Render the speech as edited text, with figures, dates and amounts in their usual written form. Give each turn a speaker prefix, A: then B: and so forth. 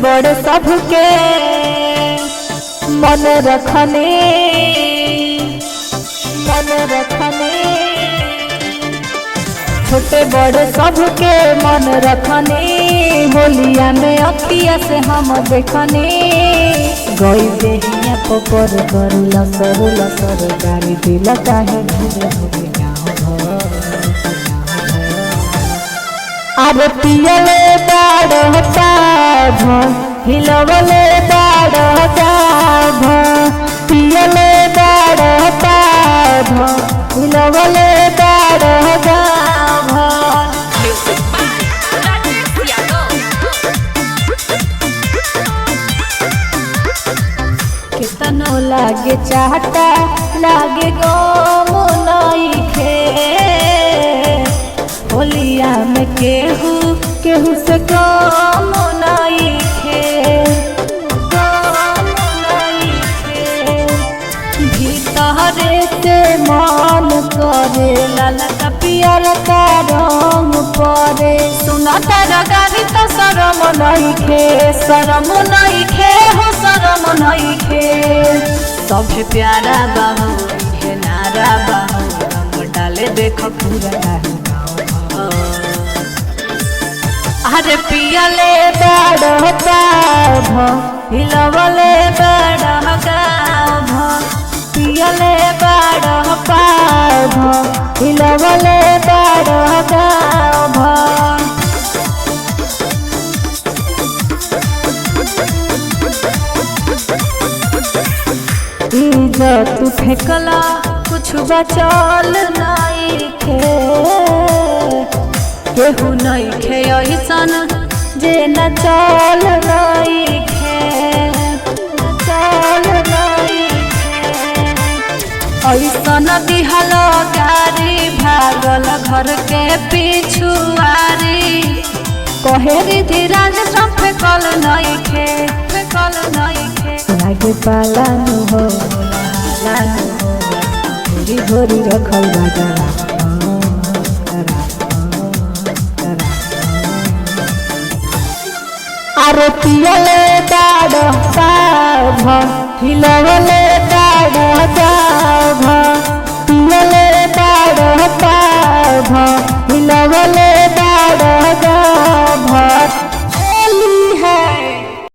A: बड़े सबके मन रखने छोटे बड़े सबके मन रखने होलिया में अखिया से हम देखने गई देहिया पकड़ कर लसर गाड़ी दिल चाहे घूरे घूरे अब पियले बाड़ता हिलवले बाड़ता पियले बाड़ता हिलवले बाड़ता कितनो लागे चाहता लागे गम नइखे होलिया में केहू से कम नइखे भीतरे से मन करे लाला पियर का रंग परे सुना तारा गाड़ी तो शरम नइखे हो शरम नइखे सभे प्यारा बाहू हे नारा बाहू रंग डाले देख पूरा अरे पियले बाड़ता हिलवले बाड़ता पियले बाड़ता हिलवले बाड़ता इज्जत फेंकला कुछ बचल नइखे केहू नइखे ऐसन जे न चल नइखे ऐसन दिहल गारी भागल घर के पिछुआरी कहे रिधि राज फेकल नइखे लागे पालानु हो घोरी रखल बाजा अरे पियले बाड़ता हिलवले बाड़ता पियले बाड़ता हिलवले बाड़ता